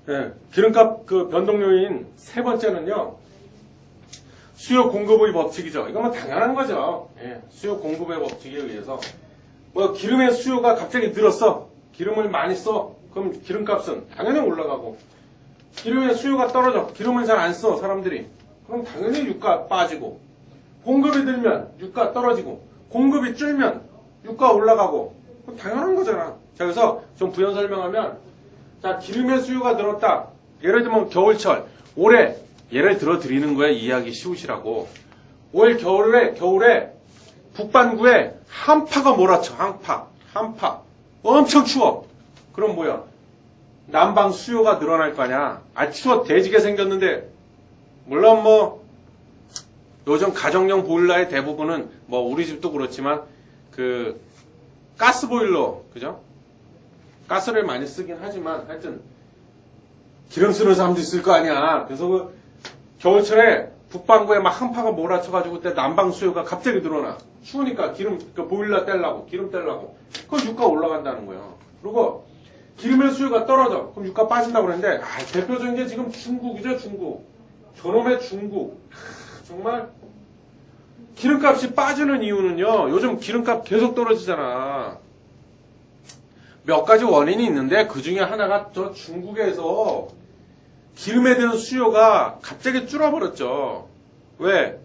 예, 기름값 그 변동 요인 세 번째는요. 수요 공급의 법칙이죠. 이건 뭐 당연한 거죠. 예, 수요 공급의 법칙에 의해서 뭐 기름의 수요가 갑자기 늘었어. 기름을 많이 써. 그럼 기름값은 당연히 올라가고 기름의 수요가 떨어져. 기름을 잘 안 써 사람들이. 그럼 당연히 유가 빠지고 공급이 늘면 유가 떨어지고 공급이 줄면 유가 올라가고 그럼 당연한 거잖아. 자, 그래서 좀 부연 설명하면 자, 기름의 수요가 늘었다. 예를 들면 겨울철 올해 예를 들어 드리는 거야. 이해하기 쉬우시라고. 올 겨울에 북반구에 한파가 몰아쳐. 한파. 엄청 추워. 그럼 뭐야? 난방 수요가 늘어날 거 아니야. 아, 추워 대지게 생겼는데 물론 뭐 요즘 가정용 보일러의 대부분은 뭐 우리 집도 그렇지만 그 가스 보일러, 그죠? 가스를 많이 쓰긴 하지만 하여튼 기름 쓰는 사람도 있을 거 아니야. 그래서 그 겨울철에 북반구에 막 한파가 몰아쳐가지고 그때 난방 수요가 갑자기 늘어나. 추우니까 기름, 그 보일러 떼려고, 기름 떼려고. 그럼 유가 올라간다는 거예요. 그리고 기름의 수요가 떨어져. 그럼 유가 빠진다고 그러는데, 아, 대표적인 게 지금 중국이죠, 중국. 저놈의 중국. 정말. 기름값이 빠지는 이유는요, 요즘 기름값 계속 떨어지잖아. 몇 가지 원인이 있는데, 그 중에 하나가 저 중국에서 기름에 대한 수요가 갑자기 줄어버렸죠. 왜?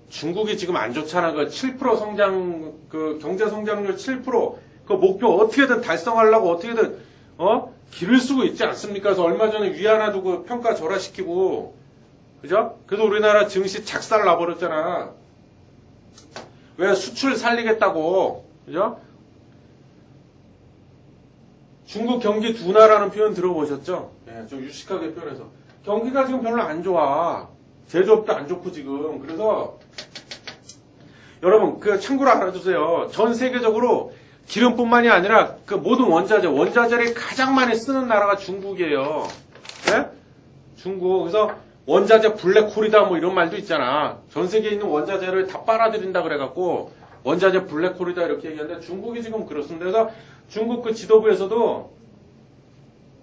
중국이 지금 안 좋잖아. 그 7% 성장, 그 경제 성장률 7%, 그 목표 어떻게든 달성하려고 어떻게든, 길을 쓰고 있지 않습니까? 그래서 얼마 전에 위안화도 그 평가 절하시키고, 그죠? 그래서 우리나라 증시 작살 나버렸잖아. 왜? 수출 살리겠다고, 그죠? 중국 경기 둔화라는 표현 들어보셨죠? 네, 좀 유식하게 표현해서. 경기가 지금 별로 안 좋아. 제조업도 안 좋고 지금. 그래서 여러분 그 참고로 알아두세요. 전 세계적으로 기름뿐만이 아니라 그 모든 원자재를 가장 많이 쓰는 나라가 중국이에요. 네? 중국. 그래서 원자재 블랙홀이다 뭐 이런 말도 있잖아. 전 세계에 있는 원자재를 다 빨아들인다 그래갖고 원자재 블랙홀이다 이렇게 얘기하는데 중국이 지금 그렇습니다. 그래서 중국 그 지도부에서도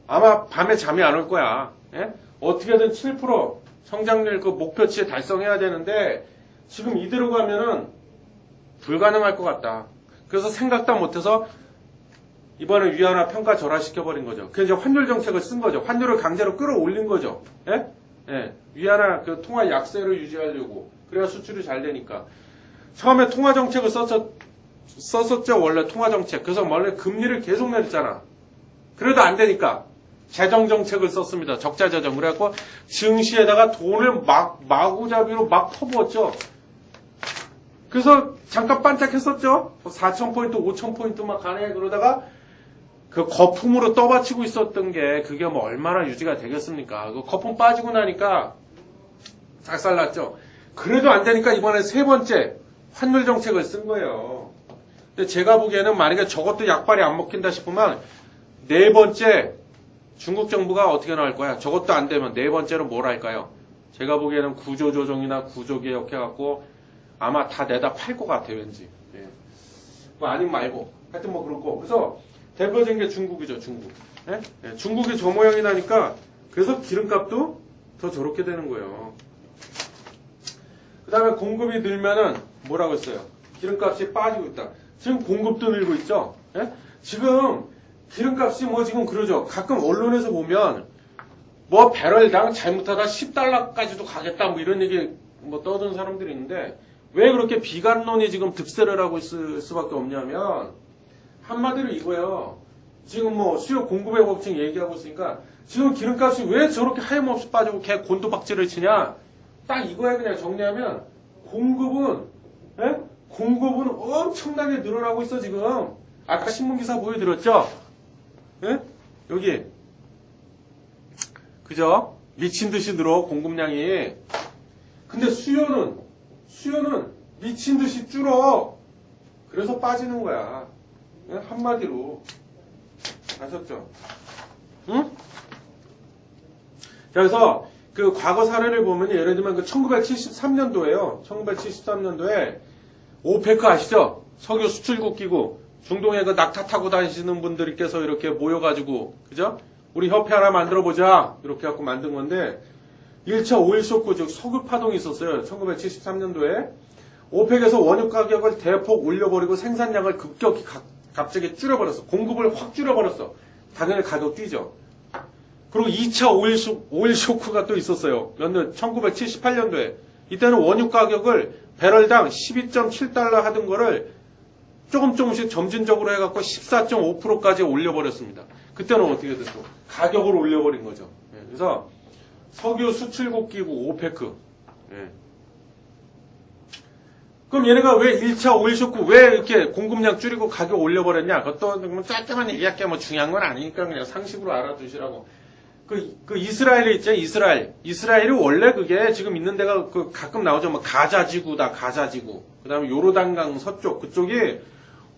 아마 밤에 잠이 안 올 거야. 예? 어떻게든 7% 성장률 그 목표치에 달성해야 되는데 지금 이대로 가면은 불가능할 것 같다. 그래서 생각도 못해서 이번에 위안화 평가 절하시켜버린 거죠. 그래서 이제 환율 정책을 쓴 거죠. 환율을 강제로 끌어올린 거죠. 예? 예. 위안화 그 통화 약세를 유지하려고. 그래야 수출이 잘 되니까. 처음에 통화 정책을 썼었죠. 원래 통화 정책. 그래서 원래 금리를 계속 내렸잖아. 그래도 안 되니까 재정 정책을 썼습니다. 적자 재정. 그래갖고 증시에다가 돈을 마구잡이로 막 퍼부었죠. 그래서 잠깐 반짝했었죠. 4,000포인트, 5,000포인트 막 가네. 그러다가 그 거품으로 떠받치고 있었던 게 그게 뭐 얼마나 유지가 되겠습니까? 그 거품 빠지고 나니까 작살났죠. 그래도 안 되니까 이번에 세 번째 환율 정책을 쓴 거예요. 근데 제가 보기에는 만약에 저것도 약발이 안 먹힌다 싶으면 네 번째 중국 정부가 어떻게 나올 거야? 저것도 안 되면 네 번째로 뭘 할까요? 제가 보기에는 구조조정이나 구조개혁 해갖고 아마 다 내다 팔 것 같아요, 왠지. 예. 뭐 아니면 말고. 하여튼 뭐 그렇고. 그래서 대표적인 게 중국이죠, 중국. 예? 예. 중국이 저 모양이 나니까 그래서 기름값도 더 저렇게 되는 거예요. 그 다음에 공급이 늘면은 뭐라고 했어요? 기름값이 빠지고 있다. 지금 공급도 늘고 있죠? 예? 지금 기름값이 뭐 지금 그러죠. 가끔 언론에서 보면 뭐 배럴당 잘못하다 10달러까지도 가겠다 뭐 이런 얘기 뭐 떠드는 사람들이 있는데 왜 그렇게 비관론이 지금 득세를 하고 있을 수밖에 없냐면 한마디로 이거예요. 지금 뭐 수요 공급의 법칙 얘기하고 있으니까 지금 기름값이 왜 저렇게 하염없이 빠지고 개 곤두박질을 치냐? 딱 이거에 그냥 정리하면 공급은 엄청나게 늘어나고 있어 지금. 아까 신문기사 보여드렸죠? 예? 여기 그죠? 미친 듯이 늘어 공급량이. 근데 수요는 미친 듯이 줄어. 그래서 빠지는 거야. 예? 한마디로 아셨죠? 응? 자, 그래서 그 과거 사례를 보면 예를 들면 그 1973년도에요. 1973년도에 오페크 아시죠? 석유 수출국 기구. 중동에 그 낙타 타고 다니시는 분들께서 이렇게 모여가지고, 그죠? 우리 협회 하나 만들어보자. 이렇게 갖고 만든 건데, 1차 오일 쇼크, 즉 석유 파동이 있었어요. 1973년도에. 오펙에서 원유 가격을 대폭 올려버리고 생산량을 급격히 갑자기 줄여버렸어. 공급을 확 줄여버렸어. 당연히 가격 뛰죠. 그리고 2차 오일 쇼크가 또 있었어요. 몇 년? 1978년도에. 이때는 원유 가격을 배럴당 12.7달러 하던 거를 조금씩 점진적으로 해갖고 14.5%까지 올려버렸습니다. 그때는 어떻게 됐어? 가격을 올려버린 거죠. 그래서 석유 수출국 기구 오페크. 그럼 얘네가 왜 1차 오일 쇼크 왜 이렇게 공급량 줄이고 가격 올려버렸냐? 그것도 짧게만 얘기할 게 뭐 중요한 건 아니니까 그냥 상식으로 알아두시라고. 그 이스라엘이 있죠, 이스라엘. 이스라엘이 원래 그게 지금 있는 데가 그 가끔 나오죠. 뭐 가자지구다, 가자지구. 그 다음에 요르단강 서쪽, 그쪽이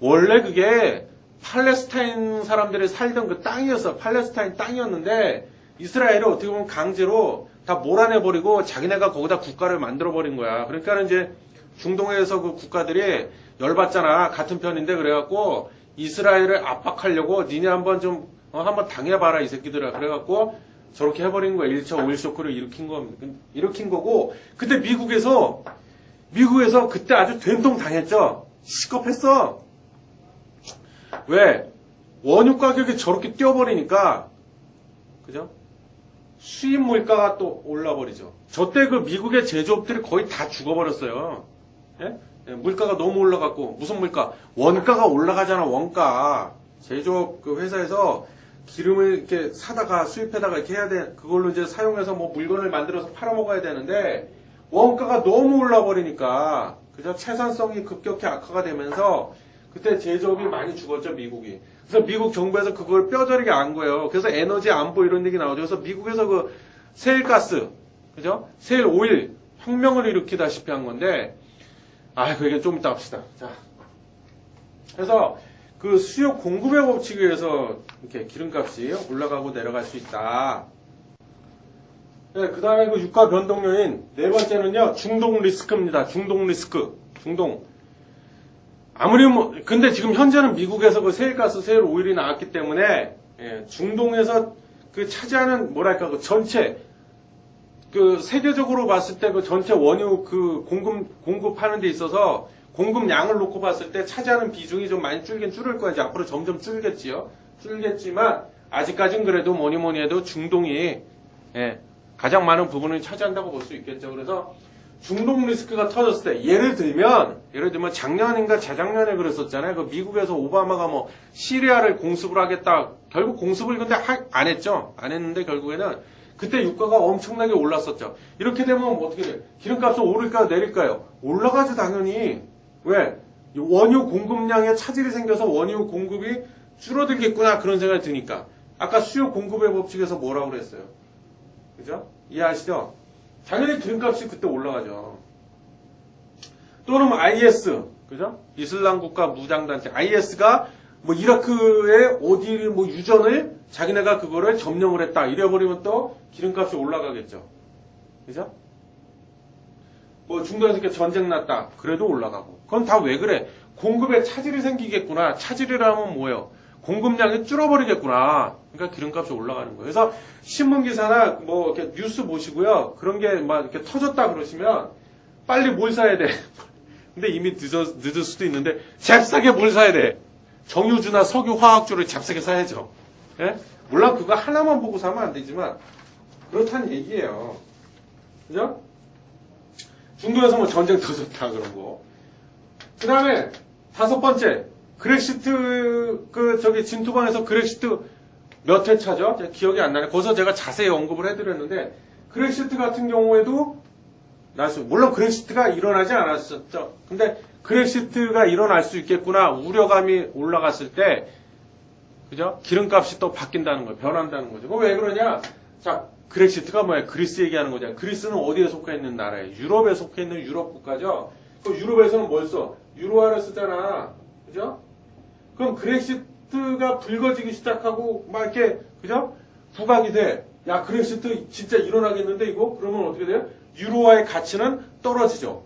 원래 그게 팔레스타인 사람들이 살던 그 땅이었어. 팔레스타인 땅이었는데 이스라엘이 어떻게 보면 강제로 다 몰아내버리고 자기네가 거기다 국가를 만들어버린 거야. 그러니까 이제 중동에서 그 국가들이 열받잖아. 같은 편인데 그래갖고 이스라엘을 압박하려고 니네 한번 좀 한번 당해봐라 이 새끼들아. 그래갖고 저렇게 해버린 거야. 1차 오일 쇼크를 일으킨 거고. 근데 미국에서 그때 아주 된통 당했죠. 시겁했어. 왜? 원유 가격이 저렇게 뛰어버리니까 그죠? 수입 물가가 또 올라버리죠. 저때 그 미국의 제조업들이 거의 다 죽어버렸어요. 예? 물가가 너무 올라갔고 무슨 물가? 원가가 올라가잖아. 원가. 제조업 그 회사에서 기름을 이렇게 사다가 수입해다가 이렇게 해야 돼. 그걸로 이제 사용해서 뭐 물건을 만들어서 팔아먹어야 되는데 원가가 너무 올라버리니까 그죠? 채산성이 급격히 악화가 되면서 그때 제조업이 많이 죽었죠, 미국이. 그래서 미국 정부에서 그걸 뼈저리게 안 거예요. 그래서 에너지 안보 이런 얘기 나오죠. 그래서 미국에서 그 세일가스, 그죠? 세일 오일 혁명을 일으키다시피 한 건데, 그 얘기 좀 이따 합시다. 자. 그래서 그 수요 공급의 법칙에 의해서 이렇게 기름값이 올라가고 내려갈 수 있다. 네, 그 다음에 그 유가 변동 요인, 네 번째는요, 중동 리스크입니다. 중동 리스크. 중동. 아무리 근데 지금 현재는 미국에서 그 세일가스, 세일 오일이 나왔기 때문에, 중동에서 그 차지하는, 뭐랄까, 그 전체, 그 세계적으로 봤을 때 그 전체 원유 그 공급하는 데 있어서 공급량을 놓고 봤을 때 차지하는 비중이 좀 많이 줄긴 줄을 거야. 이제 앞으로 점점 줄겠지요. 줄겠지만, 아직까진 그래도 뭐니 해도 중동이, 가장 많은 부분을 차지한다고 볼 수 있겠죠. 그래서, 중동 리스크가 터졌을 때 예를 들면 작년인가 재작년에 그랬었잖아요. 그 미국에서 오바마가 뭐 시리아를 공습을 하겠다. 결국 공습을 근데 안 했죠. 안 했는데 결국에는 그때 유가가 엄청나게 올랐었죠. 이렇게 되면 뭐 어떻게 돼요? 기름값은 오를까요? 내릴까요? 올라가죠 당연히. 왜? 원유 공급량에 차질이 생겨서 원유 공급이 줄어들겠구나 그런 생각이 드니까. 아까 수요 공급의 법칙에서 뭐라고 그랬어요? 그죠? 이해하시죠? 당연히 기름값이 그때 올라가죠. 또는 IS, 그죠? 이슬람 국가 무장단체 IS가 뭐 이라크의 어디 뭐 유전을 자기네가 그거를 점령을 했다. 이래버리면 또 기름값이 올라가겠죠. 그죠? 뭐 중동에서 이렇게 전쟁 났다. 그래도 올라가고. 그건 다 왜 그래? 공급에 차질이 생기겠구나. 차질이라면 뭐예요? 공급량이 줄어버리겠구나. 그러니까 기름값이 올라가는 거예요. 그래서 신문기사나 뭐 이렇게 뉴스 보시고요. 그런 게 막 이렇게 터졌다 그러시면 빨리 뭘 사야 돼. 근데 이미 늦을 수도 있는데 잽싸게 뭘 사야 돼. 정유주나 석유, 화학주를 잽싸게 사야죠. 예? 물론 그거 하나만 보고 사면 안 되지만 그렇다는 얘기예요. 그죠? 중동에서 뭐 전쟁 터졌다 그런 거. 그 다음에 다섯 번째. 그렉시트, 진투방에서 그렉시트 몇 회차죠? 기억이 안 나네. 거기서 제가 자세히 언급을 해드렸는데, 그렉시트 같은 경우에도, 물론 그렉시트가 일어나지 않았었죠. 근데 그렉시트가 일어날 수 있겠구나, 우려감이 올라갔을 때, 그죠? 기름값이 또 바뀐다는 거예요. 변한다는 거죠. 왜 그러냐? 자, 그렉시트가 뭐야? 그리스 얘기하는 거잖아요. 그리스는 어디에 속해 있는 나라예요? 유럽에 속해 있는 유럽 국가죠? 그 유럽에서는 뭘 써? 유로화를 쓰잖아. 그죠? 그럼 그렉시트가 불거지기 시작하고 막 이렇게 그죠? 부각이 돼. 야 그렉시트 진짜 일어나겠는데 이거? 그러면 어떻게 돼요? 유로화의 가치는 떨어지죠.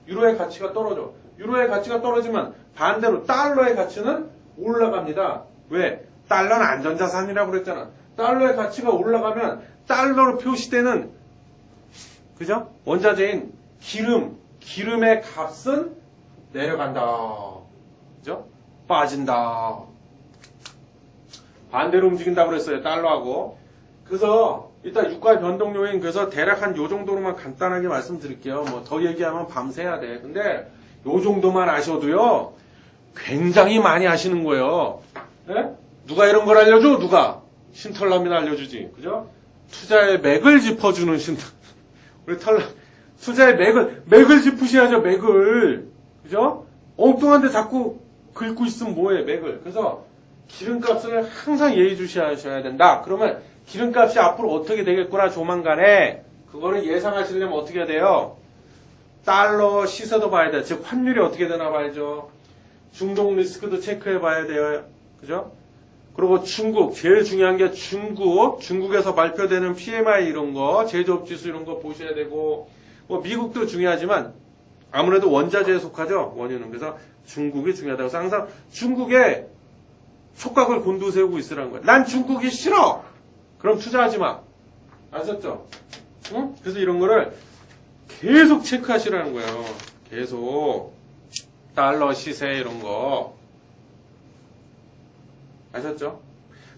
유로의 가치가 떨어져. 유로의 가치가 떨어지면 반대로 달러의 가치는 올라갑니다. 왜? 달러는 안전자산이라고 그랬잖아. 달러의 가치가 올라가면 달러로 표시되는 그죠? 원자재인 기름의 값은 내려간다. 그죠? 빠진다. 반대로 움직인다고 그랬어요. 달러하고. 그래서 일단 유가의 변동 요인 그래서 대략 한 요 정도로만 간단하게 말씀드릴게요. 뭐 더 얘기하면 밤새야 돼. 근데 요 정도만 아셔도요. 굉장히 많이 아시는 거예요. 네? 누가 이런 걸 알려줘? 누가? 신털남이나 알려주지. 그죠? 투자의 맥을 짚어주는 우리 투자의 맥을 짚으셔야죠. 맥을. 그죠? 엉뚱한데 자꾸 긁고 있으면 뭐해, 맥을. 그래서 기름값을 항상 예의주시하셔야 된다. 그러면 기름값이 앞으로 어떻게 되겠구나 조만간에 그거를 예상하시려면 어떻게 해야 돼요? 달러 시세도 봐야 돼요. 즉 환율이 어떻게 되나 봐야죠. 중동 리스크도 체크해 봐야 돼요. 그죠? 그리고 중국 제일 중요한 게 중국에서 발표되는 PMI 이런 거 제조업지수 이런 거 보셔야 되고 뭐 미국도 중요하지만 아무래도 원자재에 속하죠. 원유는. 그래서 중국이 중요하다고 해서 항상 중국에 촉각을 곤두세우고 있으라는 거예요. 난 중국이 싫어! 그럼 투자하지 마. 아셨죠? 응? 그래서 이런 거를 계속 체크하시라는 거예요. 계속. 달러 시세 이런 거. 아셨죠?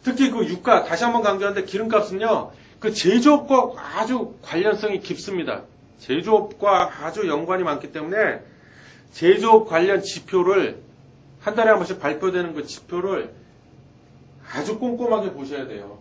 특히 그 유가, 다시 한번 강조하는데 기름값은요, 그 제조업과 아주 관련성이 깊습니다. 제조업과 아주 연관이 많기 때문에 제조업 관련 지표를 한 달에 한 번씩 발표되는 그 지표를 아주 꼼꼼하게 보셔야 돼요.